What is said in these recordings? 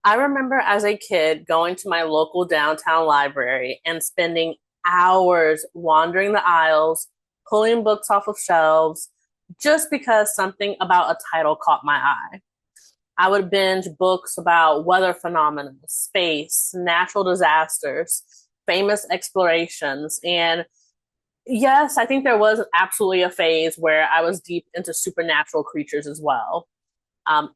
I remember as a kid going to my local downtown library and spending hours wandering the aisles, pulling books off of shelves, just because something about a title caught my eye. I would binge books about weather phenomena, space, natural disasters, famous explorations. And yes, I think there was absolutely a phase where I was deep into supernatural creatures as well.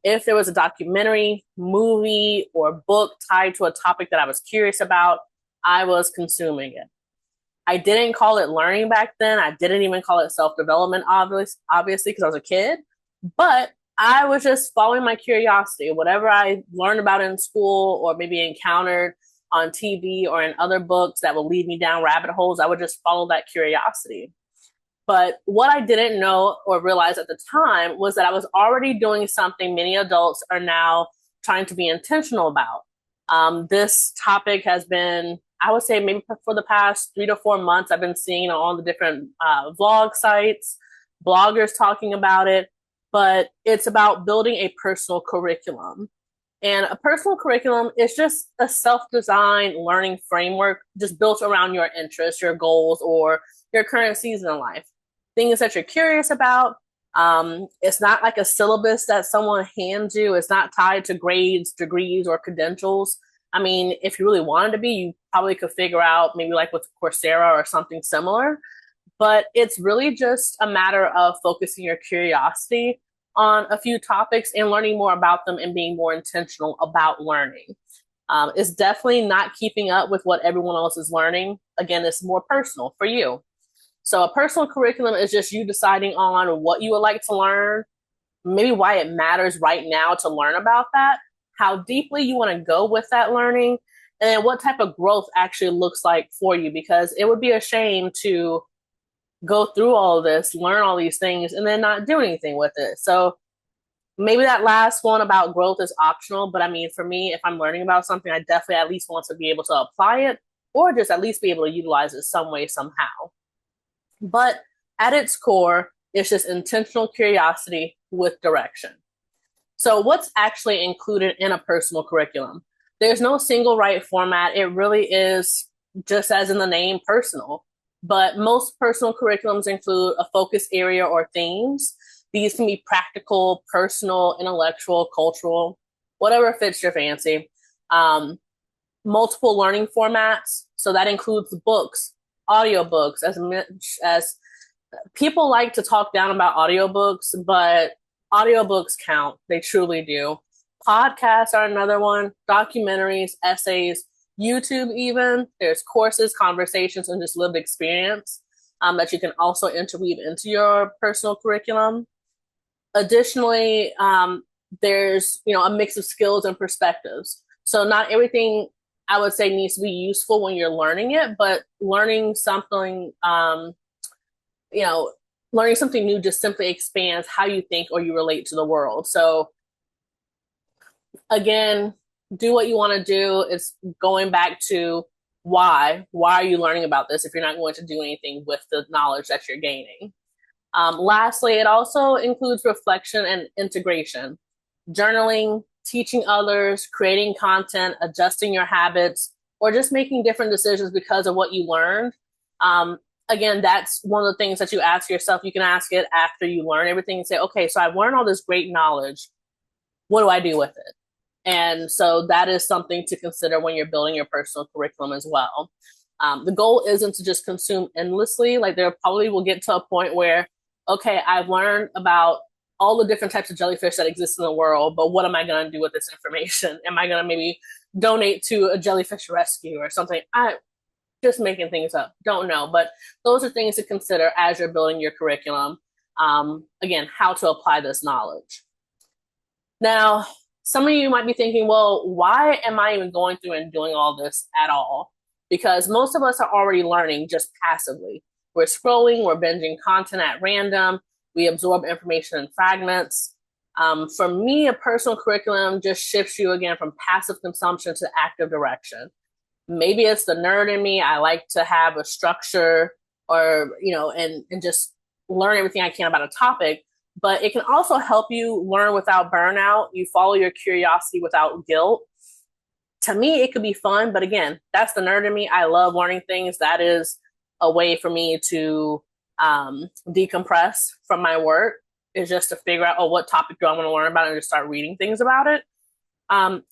If there was a documentary, movie, or book tied to a topic that I was curious about, I was consuming it. I didn't call it learning back then. I didn't even call it self development, obviously, because I was a kid. But I was just following my curiosity. Whatever I learned about in school or maybe encountered on TV or in other books that would lead me down rabbit holes, I would just follow that curiosity. But what I didn't know or realize at the time was that I was already doing something many adults are now trying to be intentional about. This topic has been, I would say, maybe for the past 3 to 4 months, I've been seeing on all the different vlog sites, bloggers talking about it. But it's about building a personal curriculum. And a personal curriculum is just a self designed learning framework just built around your interests, your goals, or your current season in life. Things that you're curious about. It's not like a syllabus that someone hands you. It's not tied to grades, degrees, or credentials. I mean, if you really wanted to be, you probably could figure out maybe like with Coursera or something similar. But it's really just a matter of focusing your curiosity on a few topics and learning more about them and being more intentional about learning. It's definitely not keeping up with what everyone else is learning. Again, it's more personal for you. So a personal curriculum is just you deciding on what you would like to learn, maybe why it matters right now to learn about that, how deeply you want to go with that learning, and then what type of growth actually looks like for you. Because it would be a shame to go through all of this, learn all these things, and then not do anything with it. So maybe that last one about growth is optional, but I mean, for me, if I'm learning about something, I definitely at least want to be able to apply it or just at least be able to utilize it some way, somehow. But at its core, it's just intentional curiosity with direction. So, what's actually included in a personal curriculum? There's no single right format. It really is just as in the name, personal. But most personal curriculums include a focus area or themes. These can be practical, personal, intellectual, cultural, whatever fits your fancy. Um, Multiple learning formats. So that includes books, audiobooks, as much as people like to talk down about audiobooks, but audiobooks count. They truly do. Podcasts are another one, documentaries, essays, YouTube, even. There's courses, conversations, and just lived experience that you can also interweave into your personal curriculum. Additionally, there's a mix of skills and perspectives. So not everything I would say needs to be useful when you're learning it, but you know, learning something new just simply expands how you think or you relate to the world. So again, do what you want to do. It's going back to why. Why are you learning about this if you're not going to do anything with the knowledge that you're gaining? Lastly, it also includes reflection and integration, journaling, teaching others, creating content, adjusting your habits, or just making different decisions because of what you learned. Again, that's one of the things that you ask yourself. You can ask it after you learn everything and say, okay, so I've learned all this great knowledge. What do I do with it? And so that is something to consider when you're building your personal curriculum as well. The goal isn't to just consume endlessly. Like there probably will get to a point where, okay, I've learned about all the different types of jellyfish that exist in the world, but what am I going to do with this information? Am I going to maybe donate to a jellyfish rescue or something? I just making things up, don't know. But those are things to consider as you're building your curriculum. Again, how to apply this knowledge. Now, some of you might be thinking, well, why am I even going through and doing all this at all? Because most of us are already learning just passively. We're scrolling, we're binging content at random, we absorb information in fragments. For me, a personal curriculum just shifts you again from passive consumption to active direction. Maybe it's the nerd in me. I like to have a structure or, and just learn everything I can about a topic, but it can also help you learn without burnout. You follow your curiosity without guilt. to me, it could be fun, but again, that's the nerd in me. I love learning things. That is a way for me to decompress from my work, is just to figure out, oh, what topic do I want to learn about, and just start reading things about it.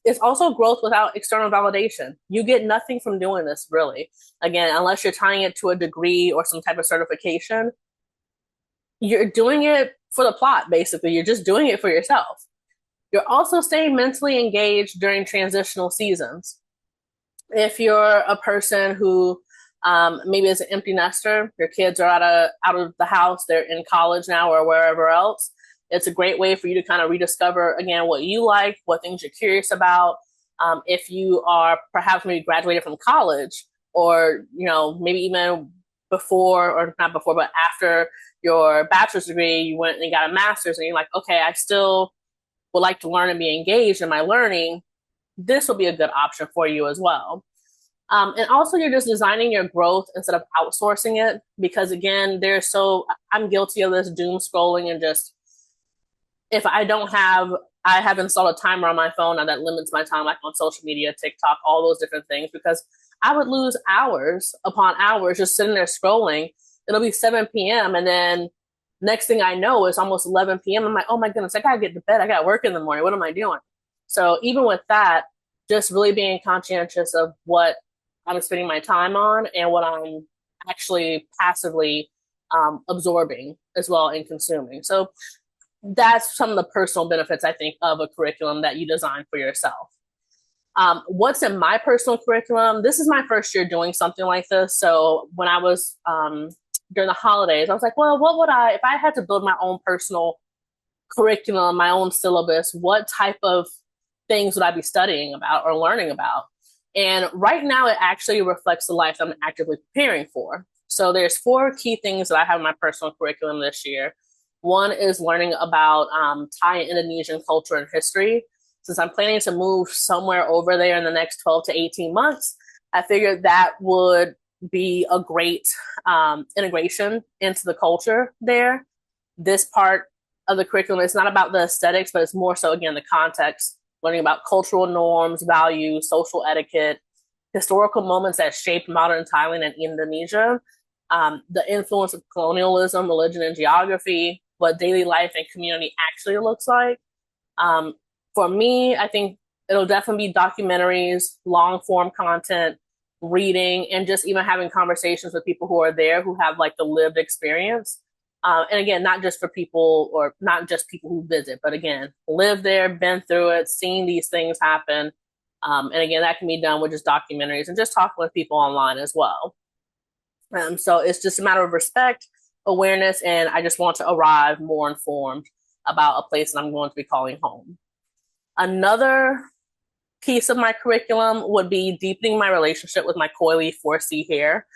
It's also growth without external validation. You get nothing from doing this, really. Again, unless you're tying it to a degree or some type of certification, you're doing it for the plot, basically. You're just doing it for yourself. You're also staying mentally engaged during transitional seasons. If you're a person who maybe is an empty nester, your kids are out of the house, they're in college now or wherever else, it's a great way for you to kind of rediscover, again, what you like, what things you're curious about. If you are perhaps maybe graduated from college, or, maybe even before, or not before, but after your bachelor's degree, you went and you got a master's, and you're like, okay, I still would like to learn and be engaged in my learning, this will be a good option for you as well. And also, you're just designing your growth instead of outsourcing it, because again, I'm guilty of this doom scrolling, and just, if I have installed a timer on my phone and that limits my time, like on social media, TikTok, all those different things, because I would lose hours upon hours just sitting there scrolling. It'll be 7 p.m. and then next thing I know, it's almost 11 p.m. I'm like, oh my goodness, I gotta get to bed. I got work in the morning. What am I doing? So even with that, just really being conscientious of what I'm spending my time on and what I'm actually passively absorbing as well and consuming. So that's some of the personal benefits, I think, of a curriculum that you design for yourself. What's in my personal curriculum? This is my first year doing something like this. So when I was during the holidays, I was like, well, if I had to build my own personal curriculum, my own syllabus, what type of things would I be studying about or learning about? And right now, it actually reflects the life I'm actively preparing for. So there's 4 key things that I have in my personal curriculum this year. One is learning about Thai and Indonesian culture and history. Since I'm planning to move somewhere over there in the next 12 to 18 months, I figured that would be a great integration into the culture there. This part of the curriculum is not about the aesthetics, but it's more so, again, the context, learning about cultural norms, values, social etiquette, historical moments that shaped modern Thailand and Indonesia, the influence of colonialism, religion, and geography, what daily life and community actually looks like. For me, I think it'll definitely be documentaries, long form content, reading, and just even having conversations with people who are there who have like the lived experience. And again, not just for people, or not just people who visit, but again, live there, been through it, seen these things happen. And again, that can be done with just documentaries and just talking with people online as well. So it's just a matter of respect, awareness, and I just want to arrive more informed about a place that I'm going to be calling home. Another piece of my curriculum would be deepening my relationship with my coily 4C hair.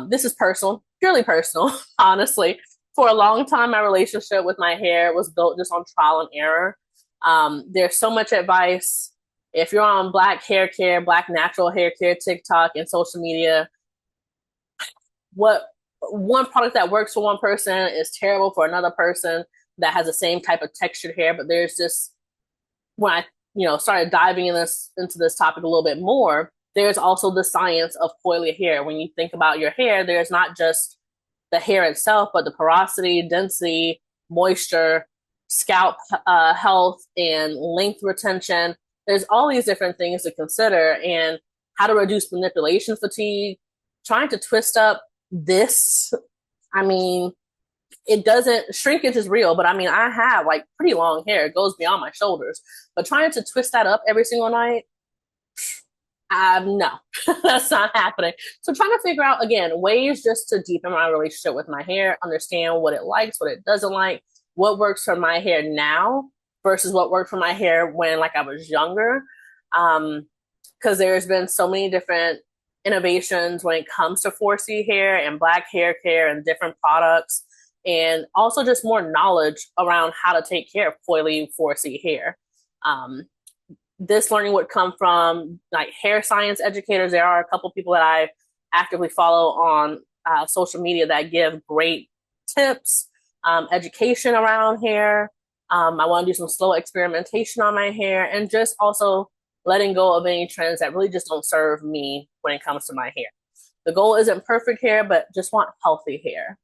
This is personal, purely personal, honestly. For a long time, my relationship with my hair was built just on trial and error. There's so much advice. If you're on Black hair care, Black natural hair care, TikTok, and social media, what one product that works for one person is terrible for another person that has the same type of textured hair. But there's just, when I started diving into this topic a little bit more, there's also the science of coily hair. When you think about your hair, there's not just the hair itself, but the porosity, density, moisture, scalp health, and length retention. There's all these different things to consider, and how to reduce manipulation fatigue. Trying to twist up this, it doesn't, shrinkage is real, but I have like pretty long hair. It goes beyond my shoulders. But trying to twist that up every single night, no, that's not happening. So trying to figure out, again, ways just to deepen my relationship with my hair, understand what it likes, what it doesn't like, what works for my hair now versus what worked for my hair when I was younger. Because there's been so many different innovations when it comes to 4C hair and Black hair care and different products, and also just more knowledge around how to take care of coily 4C hair. This learning would come from hair science educators. There are a couple people that I actively follow on social media that give great tips, education around hair. I want to do some slow experimentation on my hair, and just also letting go of any trends that really just don't serve me when it comes to my hair. The goal isn't perfect hair, but just want healthy hair.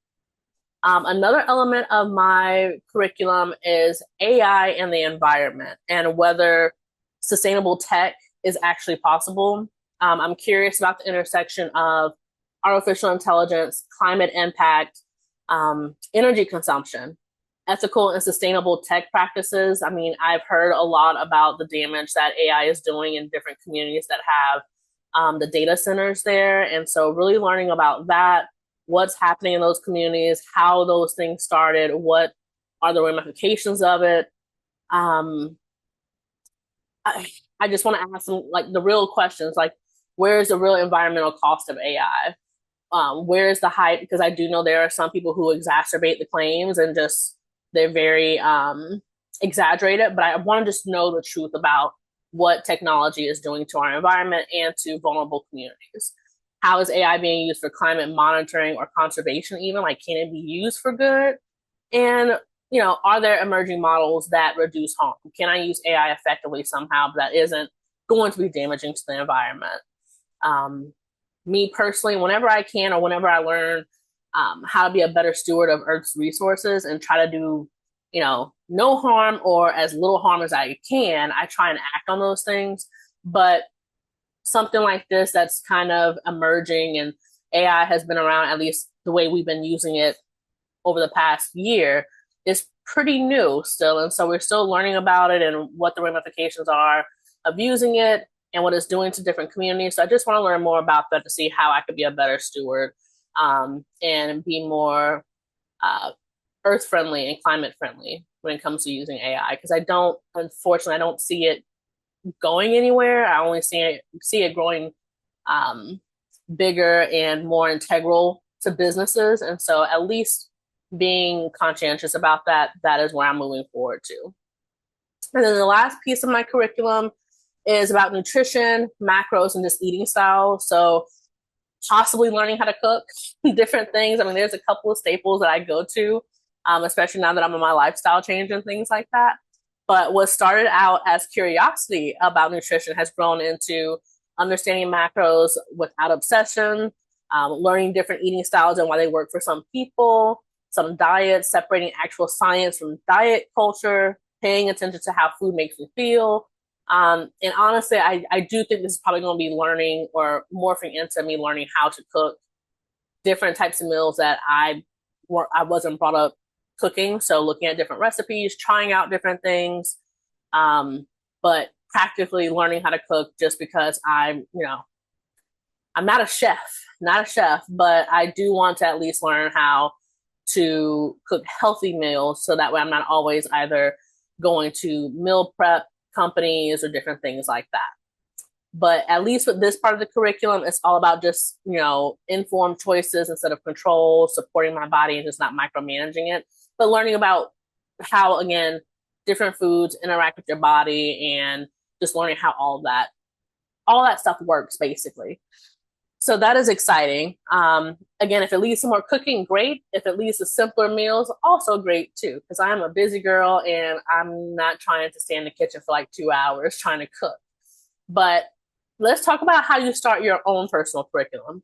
Another element of my curriculum is AI and the environment and whether sustainable tech is actually possible. I'm curious about the intersection of artificial intelligence, climate impact, energy consumption, ethical and sustainable tech practices. I mean, I've heard a lot about the damage that AI is doing in different communities that have the data centers there. And so, really learning about that, what's happening in those communities, how those things started, what are the ramifications of it. I just want to ask some like the real questions, like where's the real environmental cost of AI? Where's the hype? Because I do know there are some people who exacerbate the claims and just they're very exaggerated. But I want to just know the truth about what technology is doing to our environment and to vulnerable communities. How is AI being used for climate monitoring or conservation? Even like, can it be used for good? And are there emerging models that reduce harm? Can I use AI effectively somehow that isn't going to be damaging to the environment? Me personally, whenever I can or whenever I learn how to be a better steward of Earth's resources and try to do, no harm or as little harm as I can, I try and act on those things. But something like this that's kind of emerging and AI has been around, at least the way we've been using it over the past year, is pretty new still. And so we're still learning about it and what the ramifications are of using it and what it's doing to different communities. So I just want to learn more about that to see how I could be a better steward and be more earth friendly and climate friendly when it comes to using AI. Because unfortunately, I don't see it going anywhere. I only see it growing bigger and more integral to businesses. And so at least being conscientious about that is where I'm moving forward to. And then the last piece of my curriculum is about nutrition, macros, and just eating styles. So possibly learning how to cook different things. I mean, there's a couple of staples that I go to, especially now that I'm on my lifestyle change and things like that. But what started out as curiosity about nutrition has grown into understanding macros without obsession, learning different eating styles and why they work for some people, some diets, separating actual science from diet culture, paying attention to how food makes me feel. And honestly, I do think this is probably going to be learning or morphing into me learning how to cook different types of meals that I wasn't brought up cooking. So looking at different recipes, trying out different things, but practically learning how to cook just because I'm not a chef, but I do want to at least learn how to cook healthy meals so that way I'm not always either going to meal prep companies or different things like that. But at least with this part of the curriculum, it's all about just, informed choices instead of control, supporting my body and just not micromanaging it, but learning about how, again, different foods interact with your body and just learning how all that stuff works, basically. So that is exciting. Again, if it leads to more cooking, great. If it leads to simpler meals, also great too, because I'm a busy girl and I'm not trying to stay in the kitchen for like 2 hours trying to cook. But let's talk about how you start your own personal curriculum.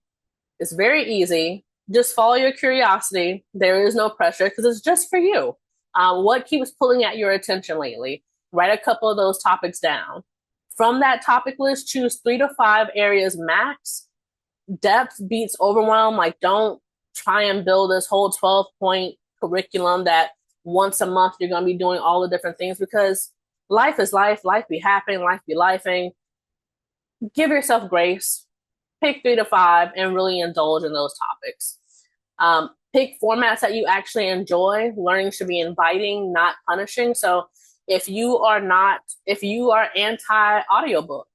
It's very easy. Just follow your curiosity. There is no pressure because it's just for you. What keeps pulling at your attention lately? Write a couple of those topics down. From that topic list, choose 3 to 5 areas max. Depth beats overwhelm. Like, don't try and build this whole 12-point curriculum that once a month you're going to be doing all the different things, because life is life. Life be happening. Life be lifing. Give yourself grace. Pick 3 to 5 and really indulge in those topics. Pick formats that you actually enjoy. Learning should be inviting, not punishing. So if you are anti-audiobook,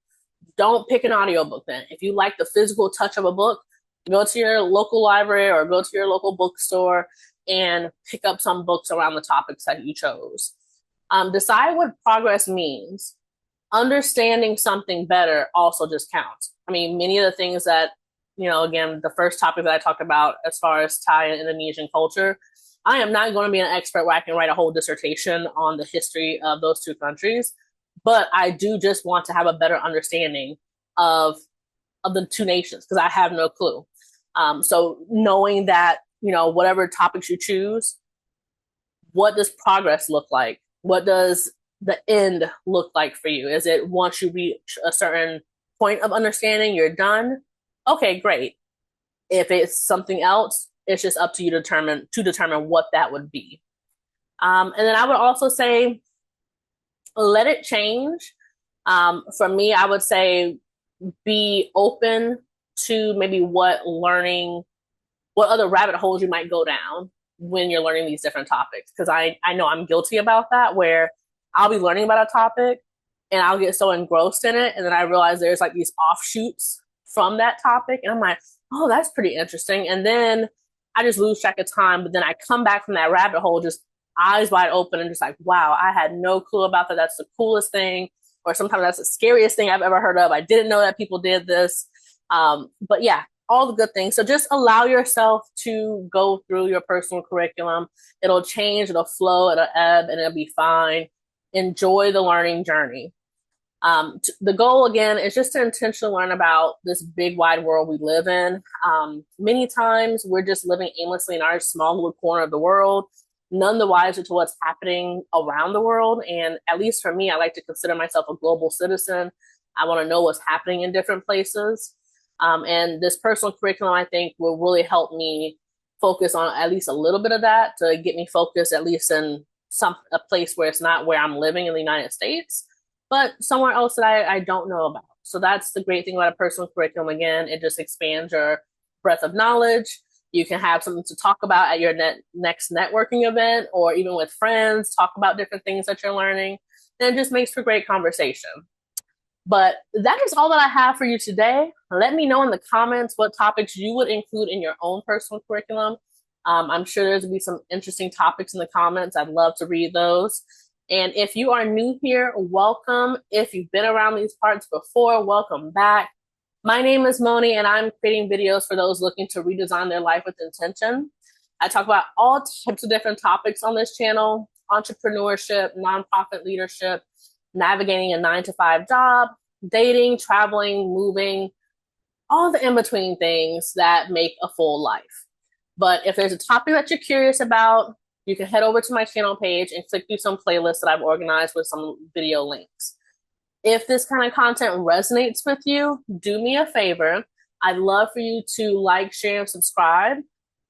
don't pick an audiobook then. If you like the physical touch of a book, go to your local library or go to your local bookstore and pick up some books around the topics that you chose. Decide what progress means. Understanding something better also just counts. I mean, many of the things that, again, the first topic that I talked about as far as Thai and Indonesian culture, I am not going to be an expert where I can write a whole dissertation on the history of those two countries. but I do just want to have a better understanding of the two nations because I have no clue. So knowing that, whatever topics you choose, what does progress look like? What does the end look like for you? Is it once you reach a certain point of understanding, you're done? Okay, great. If it's something else, it's just up to you to determine what that would be. And then I would also say, let it change. For me, I would say be open to maybe what other rabbit holes you might go down when you're learning these different topics. Because I know I'm guilty about that, where I'll be learning about a topic and I'll get so engrossed in it. And then I realize there's like these offshoots from that topic. And I'm like, oh, that's pretty interesting. And then I just lose track of time. But then I come back from that rabbit hole just eyes wide open and just like, wow, I had no clue about that. That's the coolest thing. Or sometimes that's the scariest thing I've ever heard of. I didn't know that people did this. But yeah, all the good things. So just allow yourself to go through your personal curriculum. It'll change, it'll flow, it'll ebb, and it'll be fine. Enjoy the learning journey. The goal again is just to intentionally learn about this big wide world we live in. Many times we're just living aimlessly in our small little corner of the world, none the wiser to what's happening around the world. And at least for me, I like to consider myself a global citizen. I want to know what's happening in different places. And this personal curriculum, I think, will really help me focus on at least a little bit of that to get me focused at least in a place where it's not where I'm living in the United States, but somewhere else that I don't know about. So that's the great thing about a personal curriculum. Again, it just expands your breadth of knowledge. You can have something to talk about at your next networking event, or even with friends, talk about different things that you're learning. And it just makes for great conversation. But that is all that I have for you today. Let me know in the comments what topics you would include in your own personal curriculum. I'm sure there's going to be some interesting topics in the comments. I'd love to read those. And if you are new here, welcome. If you've been around these parts before, welcome back. My name is Moni, and I'm creating videos for those looking to redesign their life with intention. I talk about all types of different topics on this channel: entrepreneurship, nonprofit leadership, navigating a 9-to-5 job, dating, traveling, moving, all the in-between things that make a full life. But if there's a topic that you're curious about, you can head over to my channel page and click through some playlists that I've organized with some video links. If this kind of content resonates with you, do me a favor. I'd love for you to like, share, and subscribe.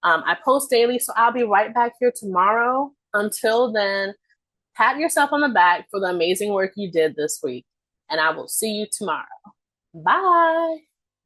I post daily, so I'll be right back here tomorrow. Until then, pat yourself on the back for the amazing work you did this week, and I will see you tomorrow. Bye.